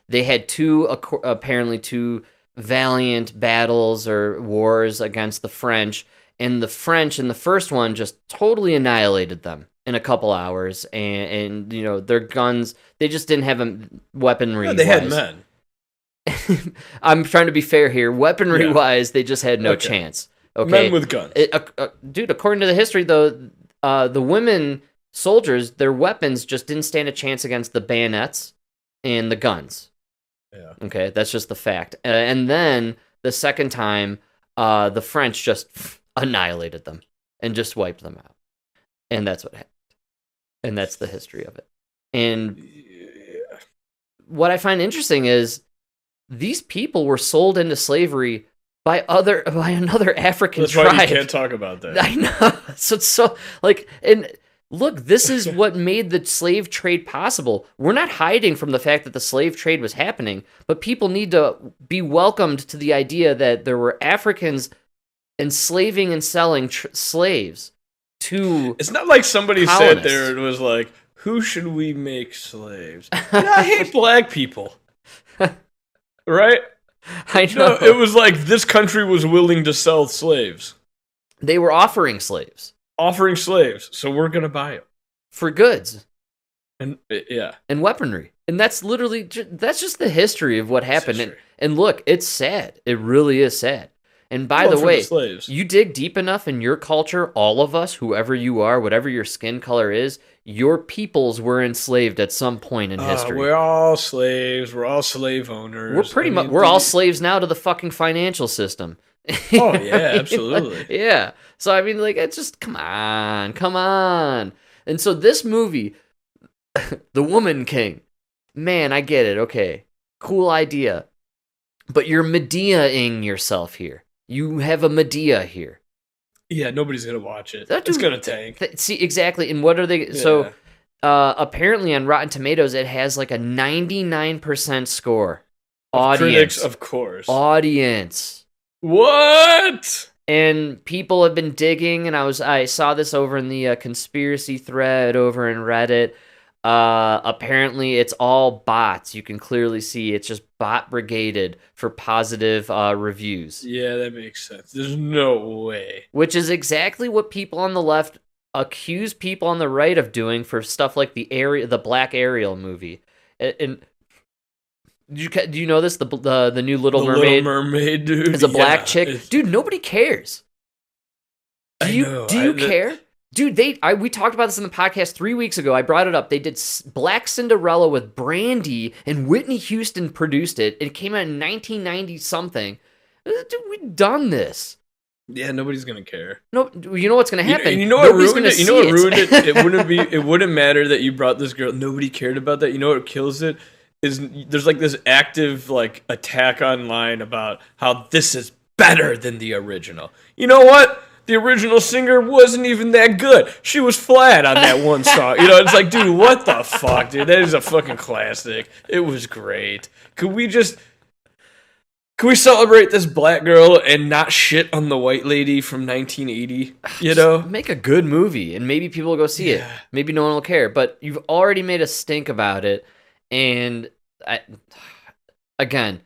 they had apparently two valiant battles or wars against the French, and the French in the first one just totally annihilated them in a couple hours, and their guns, they just didn't have a weaponry. They had men. I'm trying to be fair here. Weaponry wise, they just had no chance. Okay, men with guns. Dude, according to the history though, the women soldiers, their weapons just didn't stand a chance against the bayonets and the guns. Yeah. Okay, that's just the fact. And then the second time, the French just annihilated them and just wiped them out. And that's what happened. And that's the history of it. And what I find interesting is these people were sold into slavery by another African tribe. That's why you can't talk about that. I know. So like, and look, this is what made the slave trade possible. We're not hiding from the fact that the slave trade was happening, but people need to be welcomed to the idea that there were Africans enslaving and selling slaves to It's not like somebody colonists. sat there and was like, who should we make slaves? I hate black people. Right? I know. No, it was like this country was willing to sell slaves. They were offering slaves. Offering slaves, so we're going to buy them. For goods. And yeah. And weaponry. And that's just the history of what happened. And look, it's sad. It really is sad. And by the way, you dig deep enough in your culture, all of us, whoever you are, whatever your skin color is, your peoples were enslaved at some point in history. We're all slaves. We're all slave owners. We're all slaves now to the fucking financial system. Oh, yeah, absolutely. Yeah. So, I mean, like, it's just, come on. And so this movie, The Woman King, man, I get it. Okay. Cool idea. But you're Medea-ing yourself here. You have a Medea here. Yeah, nobody's going to watch it. It's going to tank. See, exactly. And what are they? Yeah. So, apparently on Rotten Tomatoes, it has like a 99% score. Audience. Critics, of course. Audience. What? And people have been digging, and I saw this over in the conspiracy thread over in Reddit. Apparently it's all bots. You can clearly see it's just bot brigaded for positive reviews. Yeah, that makes sense. There's no way. Which is exactly what people on the left accuse people on the right of doing for stuff like the Black Ariel movie. And do you know this? The new Little Mermaid. Little Mermaid, dude. Is a black chick. Dude, nobody cares. Do you care? Dude, we talked about this in the podcast 3 weeks ago. I brought it up. They did Black Cinderella with Brandy, and Whitney Houston produced it. It came out in 1990 something. Dude, we've done this. Yeah, nobody's gonna care. No, you know what's gonna happen. You know what ruined it? You know what ruined it? It wouldn't matter that you brought this girl. Nobody cared about that. You know what kills it? Is there's like this active like attack online about how this is better than the original. You know what? The original singer wasn't even that good. She was flat on that one song. You know, it's like, dude, what the fuck, dude? That is a fucking classic. It was great. Can we celebrate this black girl and not shit on the white lady from 1980? You know? Make a good movie, and maybe people will go see it. Maybe no one will care. But you've already made a stink about it. And, again,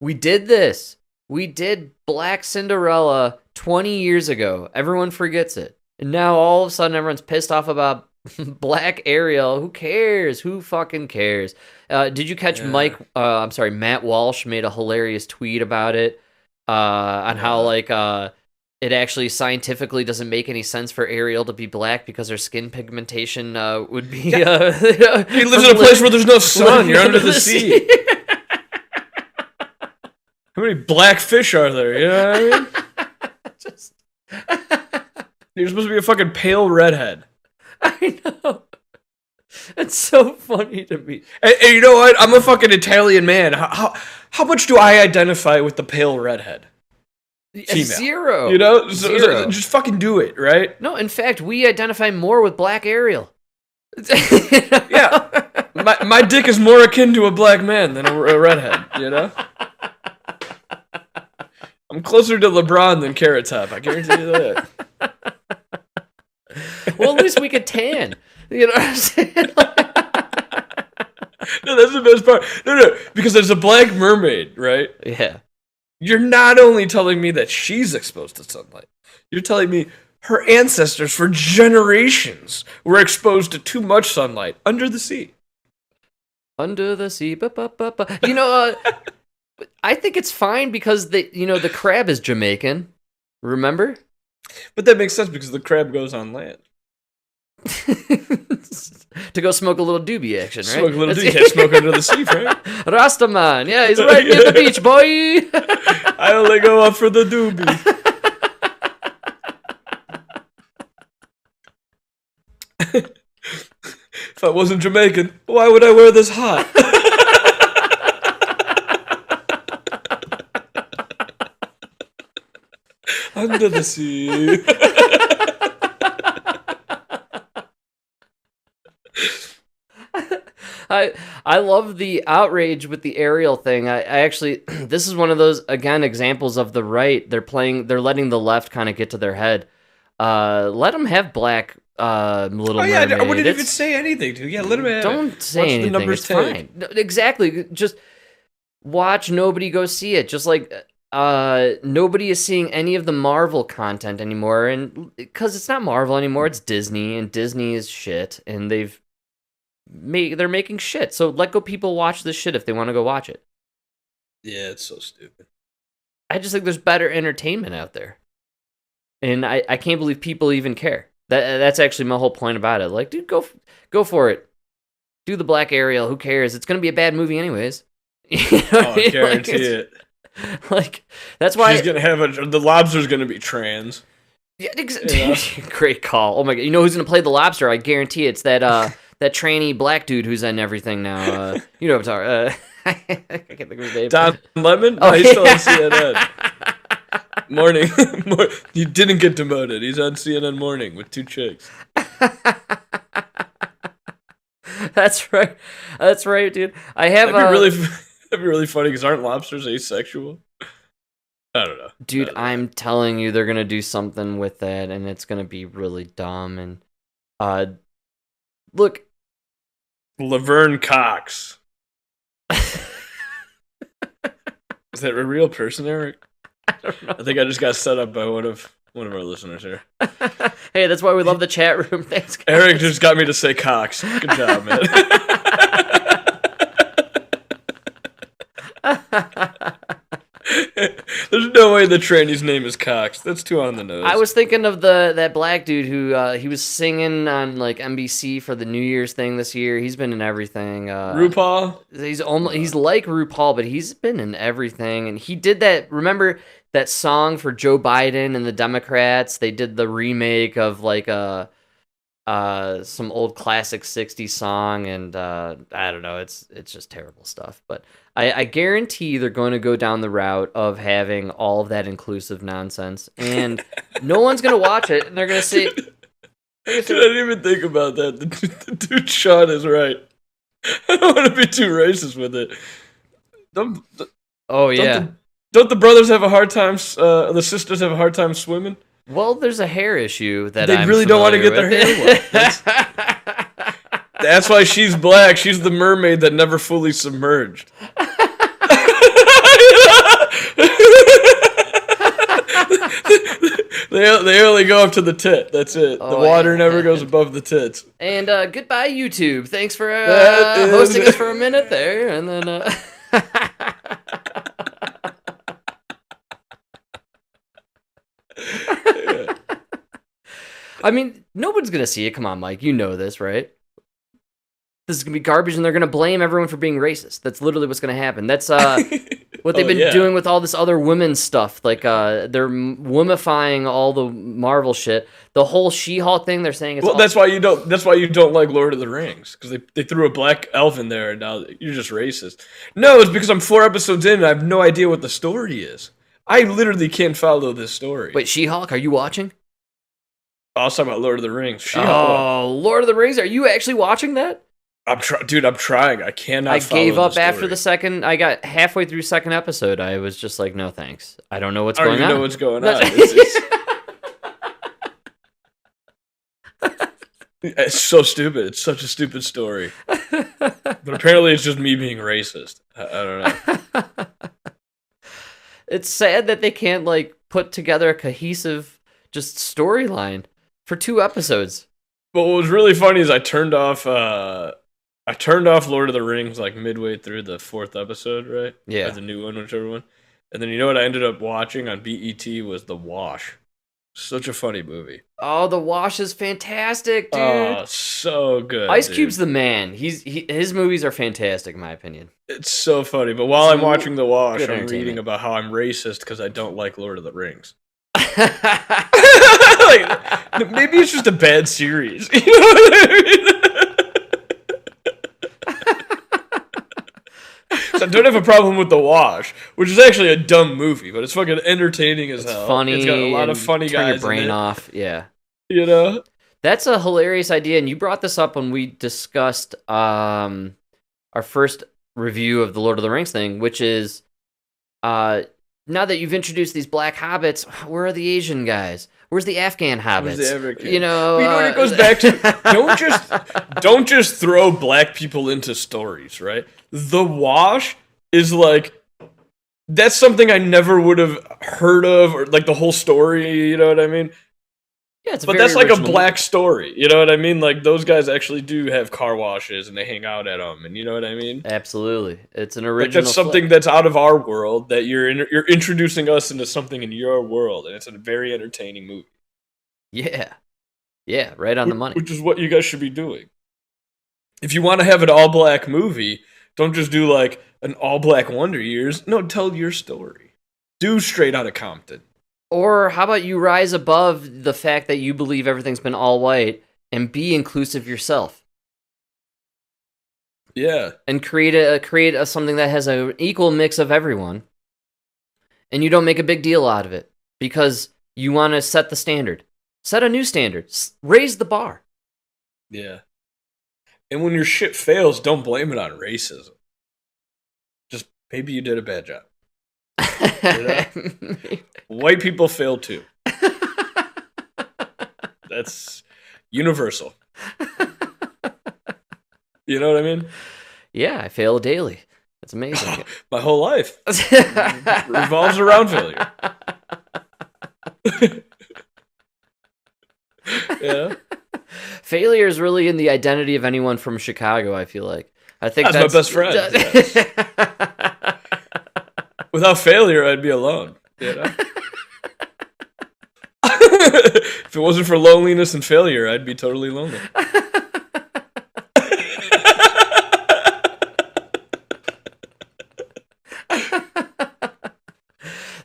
we did this. We did Black Cinderella 20 years ago. Everyone forgets it. And now all of a sudden everyone's pissed off about Black Ariel. Who cares? Who fucking cares? Did you catch Matt Walsh made a hilarious tweet about it on how like it actually scientifically doesn't make any sense for Ariel to be black because her skin pigmentation would be... he lives in a place where there's no sun. You're under the sea. How many black fish are there? You know what I mean? You're supposed to be a fucking pale redhead. I know. It's so funny to me. And you know what? I'm a fucking Italian man. How much do I identify with the pale redhead? Female. Zero. You know? Zero. Just fucking do it, right? No, in fact, we identify more with Black Ariel. Yeah. My dick is more akin to a black man than a redhead, you know? I'm closer to LeBron than Carrot Top. I guarantee you that. Well, at least we could tan. You know what I'm saying? No, that's the best part. No, because there's a black mermaid, right? Yeah. You're not only telling me that she's exposed to sunlight, you're telling me her ancestors for generations were exposed to too much sunlight under the sea. Under the sea. You know, I think it's fine because the crab is Jamaican. Remember? But that makes sense because the crab goes on land. To go smoke a little doobie action, right? Smoke a little doobie. You can't smoke under the sea, right? Rastaman. Yeah, he's right near the beach, boy. I only go up for the doobie. If I wasn't Jamaican, why would I wear this hat? Under the sea. I love the outrage with the Ariel thing. I actually, this is one of those, again, examples of the right. They're letting the left kind of get to their head. Let them have black Little Mermaid. I wouldn't even say anything, dude. Yeah, let them have Don't say anything. The numbers, it's fine. Exactly. Just watch. Nobody go see it. Just like nobody is seeing any of the Marvel content anymore, and because it's not Marvel anymore, it's Disney, and Disney is shit, and they're making shit. So let go people watch this shit if they want to go watch it. Yeah, it's so stupid. I just think there's better entertainment out there. And I can't believe people even care. That's actually my whole point about it. Like, dude, go for it. Do the Black Ariel. Who cares? It's going to be a bad movie anyways. I guarantee it. Like, that's why... She's going to have the lobster's going to be trans. Yeah, great call. Oh my god. You know who's going to play the lobster? I guarantee it's that that tranny black dude who's in everything now. You know what I'm talking I can't think of his name. Don Lemon? Oh, he's still on CNN. Morning. He didn't get demoted. He's on CNN Morning with 2 chicks. That's right. That's right, dude. I have that'd be really funny because aren't lobsters asexual? I don't know. Dude, I'm telling you they're going to do something with that and it's going to be really dumb and look, Laverne Cox. Is that a real person, Eric? I don't know. I think I just got set up by one of our listeners here. Hey, that's why we love the chat room. Thanks, guys. Eric just got me to say Cox. Good job, man. There's no way the tranny's name is Cox. That's too on the nose. I was thinking of that black dude who he was singing on like NBC for the New Year's thing this year. He's been in everything. RuPaul? He's like RuPaul, but he's been in everything. And he did that. Remember that song for Joe Biden and the Democrats? They did the remake of like some old classic 60s song, and I don't know, it's just terrible stuff. But I guarantee they're going to go down the route of having all of that inclusive nonsense, and no one's going to watch it, and they're going to say... I didn't even think about that. The dude Sean is right. I don't want to be too racist with it. Don't the brothers have a hard time, the sisters have a hard time swimming? Well, there's a hair issue that they really don't want to get their hair wet. That's why she's black. She's the mermaid that never fully submerged. They only go up to the tit. That's it. The water never goes above the tits. And goodbye, YouTube. Thanks for hosting us for a minute there. And then... I mean, no one's going to see it. Come on, Mike. You know this, right? This is going to be garbage, and they're going to blame everyone for being racist. That's literally what's going to happen. That's what they've been doing with all this other women's stuff. Like, they're womifying all the Marvel shit. The whole She-Hulk thing, they're saying it's that's why you don't like Lord of the Rings, because they threw a black elf in there, and now you're just racist. No, it's because I'm 4 episodes in, and I have no idea what the story is. I literally can't follow this story. Wait, She-Hulk, are you watching? I was talking about Lord of the Rings. Oh, Lord of the Rings? Are you actually watching that? I'm trying. I cannot. I gave up after the second. I got halfway through second episode. I was just like, no thanks. I don't know what's going on. I don't even know what's going on. It's so stupid. It's such a stupid story. But apparently it's just me being racist. I don't know. It's sad that they can't like put together a cohesive just storyline for 2 episodes. But what was really funny is I turned off Lord of the Rings like midway through the 4th episode, right? Yeah. Or the new one, whichever one. And then you know what I ended up watching on BET was The Wash. Such a funny movie. Oh, The Wash is fantastic, dude. Oh, so good. Ice Cube's the man. His movies are fantastic, in my opinion. It's so funny. But while I'm watching The Wash, I'm reading about how I'm racist because I don't like Lord of the Rings. Like, maybe it's just a bad series. You know what I mean? So I don't have a problem with The Wash, which is actually a dumb movie, but it's fucking entertaining as hell. Funny. It's got a lot of funny turn guys your brain in it, off. Yeah. you know? That's a hilarious idea, and you brought this up when we discussed our first review of the Lord of the Rings thing, which is now that you've introduced these black hobbits, where are the Asian guys? Where's the Afghan hobbits? Where's the African? You know, what it goes back to? Don't just throw black people into stories, right? The Wash is like, that's something I never would have heard of, or like the whole story, you know what I mean? Yeah, it's but that's like a black story, you know what I mean? Like those guys actually do have car washes and they hang out at them, and you know what I mean? Absolutely, it's an original. Like that's something that's out of our world that you're introducing us into something in your world, and it's a very entertaining movie. Yeah, right on the money. Which is what you guys should be doing. If you want to have an all black movie, don't just do like an all black Wonder Years. No, tell your story. Do Straight Outta Compton. Or how about you rise above the fact that you believe everything's been all white and be inclusive yourself? Yeah. And create a something that has an equal mix of everyone. And you don't make a big deal out of it because you want to set the standard. Set a new standard. Raise the bar. Yeah. And when your shit fails, don't blame it on racism. Just maybe you did a bad job. You know? White people fail too. That's universal. You know what I mean? Yeah, I fail daily. That's amazing. My whole life revolves around failure. Yeah. Failure is really in the identity of anyone from Chicago, I feel like. I think that's my best friend. Yes. Without failure, I'd be alone. You know? If it wasn't for loneliness and failure, I'd be totally lonely.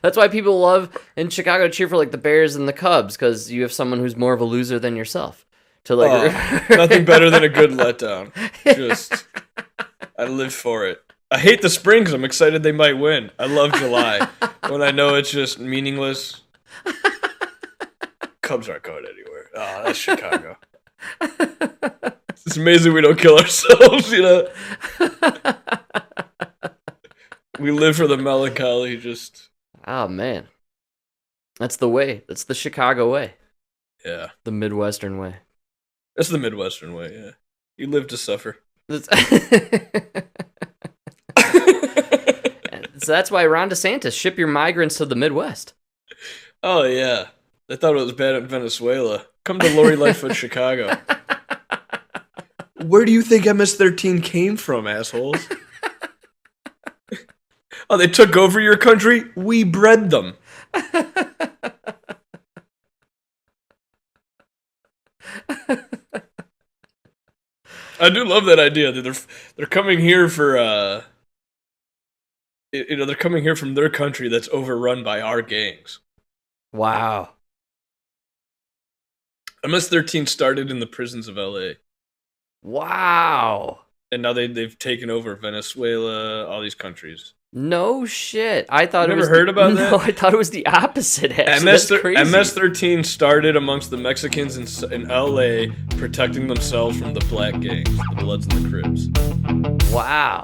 That's why people love in Chicago cheer for like the Bears and the Cubs, because you have someone who's more of a loser than yourself. To like, nothing better than a good letdown. Just, I live for it. I hate the spring because I'm excited they might win. I love July when I know it's just meaningless. Cubs aren't going anywhere. Oh, that's Chicago. It's amazing we don't kill ourselves, you know? We live for the melancholy, just... Oh, man. That's the way. That's the Chicago way. Yeah. The Midwestern way. That's the Midwestern way, yeah. You live to suffer. So that's why Ron DeSantis, ship your migrants to the Midwest. Oh, yeah. They thought it was bad in Venezuela. Come to Lori Lightfoot, Chicago. Where do you think MS-13 came from, assholes? Oh, they took over your country? We bred them. I do love that idea that they're coming here for they're coming here from their country that's overrun by our gangs. Wow. MS-13 started in the prisons of LA. Wow. And now they've taken over Venezuela, all these countries. No shit. I thought you never heard about that? No, I thought it was the opposite. Actually. MS-13 started amongst the Mexicans in LA, protecting themselves from the black gangs, the Bloods and the Crips. Wow.